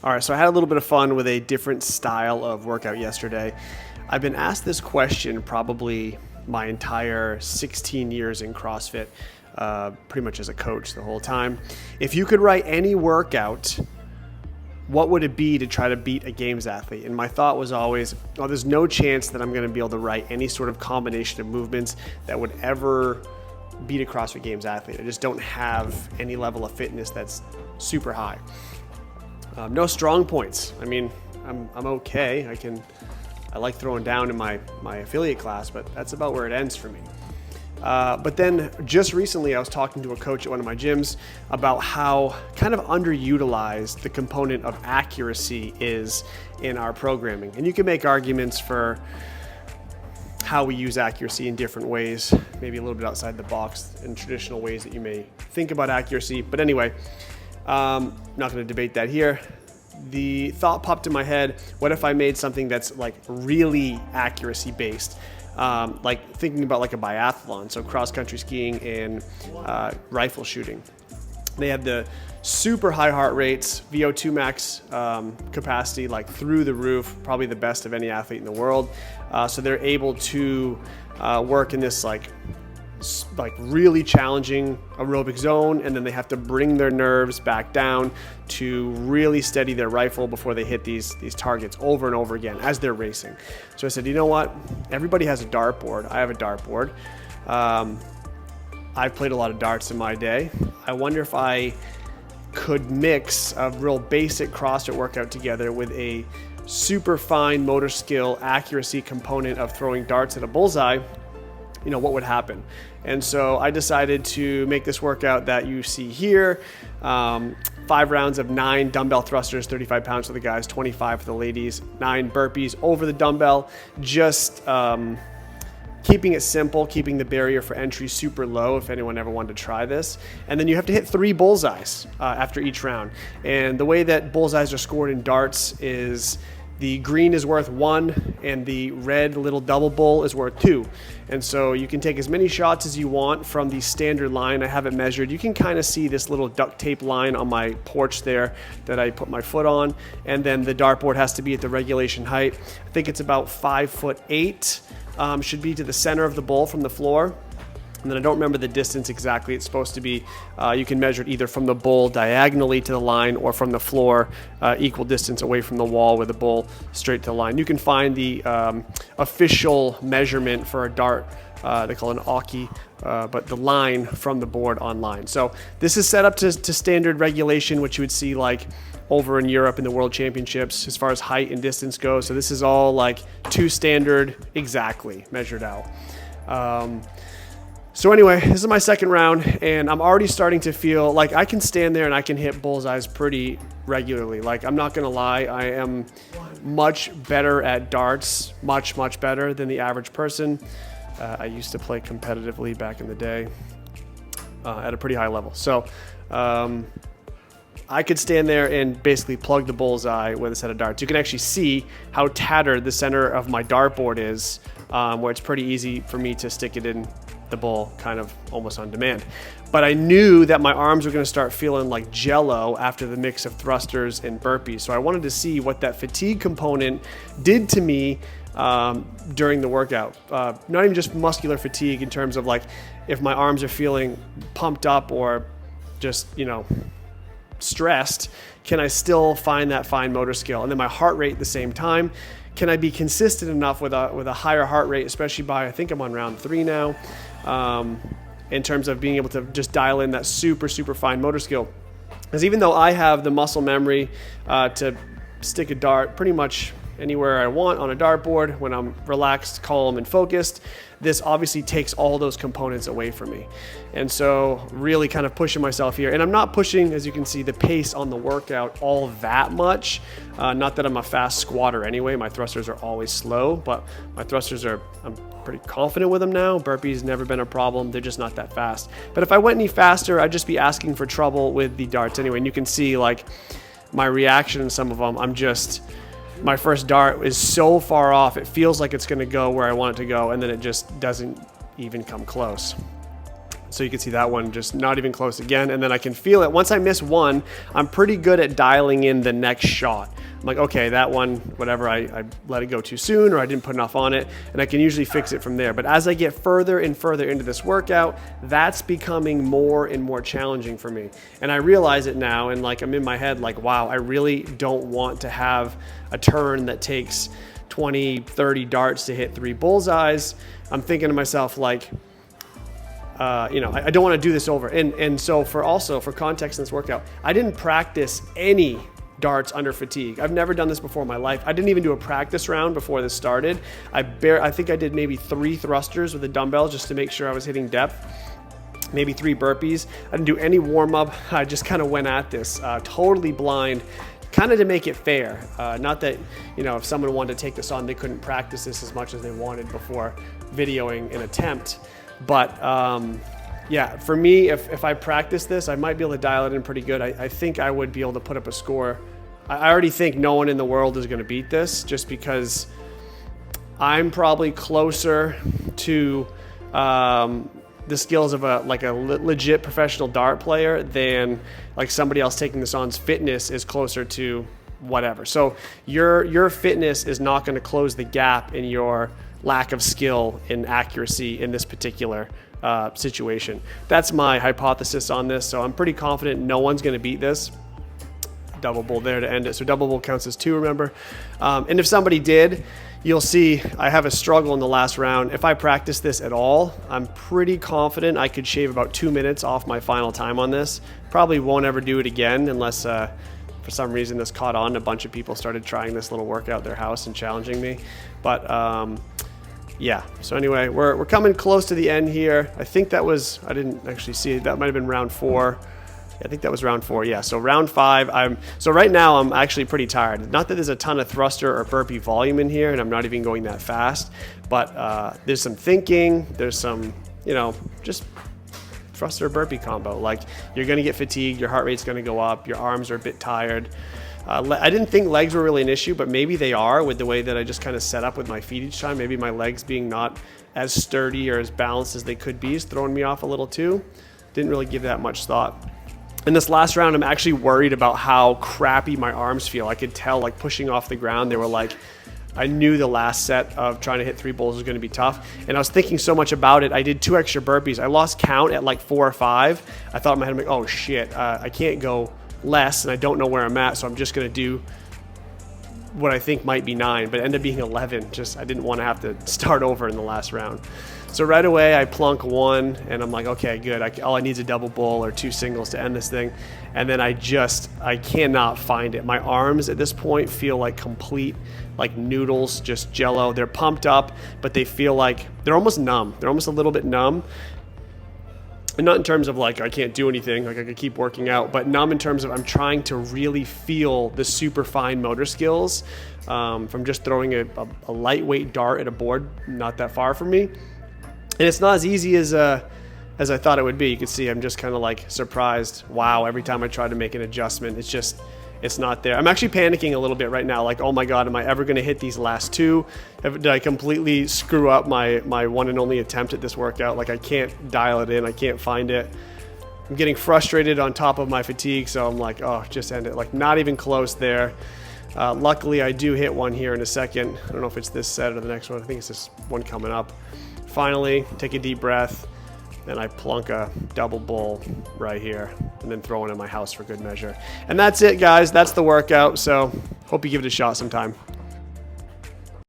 All right, so I had a little bit of fun with a different style of workout yesterday. I've been asked this question probably my entire 16 years in CrossFit, pretty much as a coach the whole time. If you could write any workout, what would it be to try to beat a games athlete? And my thought was always, oh, there's no chance that I'm going to be able to write any sort of combination of movements that would ever beat a CrossFit Games athlete. I just don't have any level of fitness that's super high. No strong points. I mean, I'm okay. I like throwing down in my affiliate class, but that's about where it ends for me. But then just recently I was talking to a coach at one of my gyms about how kind of underutilized the component of accuracy is in our programming. And you can make arguments for how we use accuracy in different ways, maybe a little bit outside the box in traditional ways that you may think about accuracy. But anyway, not going to debate that here. The thought popped in my head, what if I made something that's like really accuracy based? Like thinking about like a biathlon, so cross-country skiing and rifle shooting. They have the super high heart rates, VO2 max capacity like through the roof, probably the best of any athlete in the world. So they're able to work in this like really challenging aerobic zone, and then they have to bring their nerves back down to really steady their rifle before they hit these targets over and over again as they're racing. So I said, you know what? Everybody has a dartboard. I have a dartboard. I've played a lot of darts in my day. I wonder if I could mix a real basic CrossFit workout together with a super fine motor skill accuracy component of throwing darts at a bullseye. You know, what would happen? And so I decided to make this workout that you see here. 5 rounds of 9 dumbbell thrusters, 35 pounds for the guys, 25 for the ladies, 9 burpees over the dumbbell, just keeping it simple, keeping the barrier for entry super low if anyone ever wanted to try this. And then you have to hit 3 bullseyes after each round. And the way that bullseyes are scored in darts is the green is worth 1 and the red little double bull is worth 2. And so you can take as many shots as you want from the standard line. I have it measured. You can kind of see this little duct tape line on my porch there that I put my foot on. And then the dartboard has to be at the regulation height. I think it's about 5'8", should be to the center of the bowl from the floor. And then I don't remember the distance exactly. It's supposed to be, you can measure it either from the bowl diagonally to the line or from the floor, equal distance away from the wall with the bowl straight to the line. You can find the official measurement for a dart, they call it an Oki, but the line from the board online. So this is set up to standard regulation, which you would see like over in Europe in the World Championships as far as height and distance goes. So this is all like to standard exactly measured out. So anyway, this is my second round, and I'm already starting to feel like I can stand there and I can hit bullseyes pretty regularly. Like, I'm not gonna lie, I am much better at darts, much better than the average person. I used to play competitively back in the day at a pretty high level. So I could stand there and basically plug the bullseye with a set of darts. You can actually see how tattered the center of my dartboard is, where it's pretty easy for me to stick it in the bowl kind of almost on demand. But I knew that my arms were going to start feeling like jello after the mix of thrusters and burpees. So I wanted to see what that fatigue component did to me during the workout. Not even just muscular fatigue in terms of like if my arms are feeling pumped up or just, you know, stressed, can I still find that fine motor skill? And then my heart rate at the same time. Can I be consistent enough with a higher heart rate, especially by, I think I'm on round 3 now, in terms of being able to just dial in that super fine motor skill? Because even though I have the muscle memory to stick a dart pretty much anywhere I want on a dartboard when I'm relaxed, calm, and focused, this obviously takes all those components away from me. And so really kind of pushing myself here. And I'm not pushing, as you can see, the pace on the workout all that much. Not that I'm a fast squatter anyway. My thrusters are always slow, but my thrusters are, I'm pretty confident with them now. Burpees never been a problem. They're just not that fast. But if I went any faster, I'd just be asking for trouble with the darts anyway. And you can see like my reaction in some of them, my first dart is so far off, it feels like it's going to go where I want it to go, and then it just doesn't even come close. So you can see that one just not even close again. And then I can feel it. Once I miss one, I'm pretty good at dialing in the next shot. I'm like, okay, that one, whatever, I let it go too soon, or I didn't put enough on it, and I can usually fix it from there. But as I get further and further into this workout, that's becoming more and more challenging for me. And I realize it now, and like I'm in my head like, wow, I really don't want to have a turn that takes 20, 30 darts to hit 3 bullseyes. I'm thinking to myself like, I don't want to do this over. And so for context in this workout, I didn't practice any darts under fatigue. I've never done this before in my life. I didn't even do a practice round before this started. I think I did maybe 3 thrusters with the dumbbells just to make sure I was hitting depth. Maybe 3 burpees. I didn't do any warm up. I just kind of went at this totally blind, kind of to make it fair. Not that, if someone wanted to take this on, they couldn't practice this as much as they wanted before videoing an attempt. But yeah, for me, if I practice this, I might be able to dial it in pretty good. I think I would be able to put up a score. I already think no one in the world is going to beat this, just because I'm probably closer to the skills of a legit professional dart player than like somebody else taking this on's fitness is closer to whatever. So your fitness is not going to close the gap in your lack of skill and accuracy in this particular situation. That's my hypothesis on this. So I'm pretty confident no one's going to beat this. Double bull there to end it. So double bull counts as 2, remember? And if somebody did, you'll see I have a struggle in the last round. If I practice this at all, I'm pretty confident I could shave about 2 minutes off my final time on this. Probably won't ever do it again unless for some reason this caught on. A bunch of people started trying this little workout at their house and challenging me. But yeah, so anyway, we're coming close to the end here. I think that was, I didn't actually see it. That might have been round 4. I think that was round 4. Yeah, so round 5. So right now I'm actually pretty tired. Not that there's a ton of thruster or burpee volume in here, and I'm not even going that fast, but there's some thinking. There's some, just thruster burpee combo. Like, you're going to get fatigued. Your heart rate's going to go up. Your arms are a bit tired. I didn't think legs were really an issue, but maybe they are with the way that I just kind of set up with my feet each time. Maybe my legs being not as sturdy or as balanced as they could be is throwing me off a little too. Didn't really give that much thought. In this last round, I'm actually worried about how crappy my arms feel. I could tell, like, pushing off the ground, they were like, I knew the last set of trying to hit 3 bulls was going to be tough. And I was thinking so much about it. I did 2 extra burpees. I lost count at like 4 or 5. I thought in my head, I'm like, oh shit, I can't go less, and I don't know where I'm at, so I'm just going to do what I think might be 9, but it ended up being 11. Just, I didn't want to have to start over in the last round. So right away I plunk 1, and I'm like, okay, good. All I need is a double bull or 2 singles to end this thing. And then I cannot find it. My arms at this point feel like complete, like noodles, just jello. They're pumped up, but they feel like they're almost numb. They're almost a little bit numb. And not in terms of like I can't do anything, like I could keep working out, but numb in terms of I'm trying to really feel the super fine motor skills from just throwing a lightweight dart at a board not that far from me. And it's not as easy as I thought it would be. You can see I'm just kind of like surprised. Wow, every time I try to make an adjustment, it's not there. I'm actually panicking a little bit right now. Like, oh my God, am I ever going to hit these last 2? Did I completely screw up my one and only attempt at this workout? Like, I can't dial it in. I can't find it. I'm getting frustrated on top of my fatigue. So I'm like, oh, just end it. Like, not even close there. Luckily, I do hit one here in a second. I don't know if it's this set or the next one. I think it's this one coming up. Finally, take a deep breath. Then I plunk a double bull right here and then throw it in my house for good measure. And that's it, guys. That's the workout. So hope you give it a shot sometime.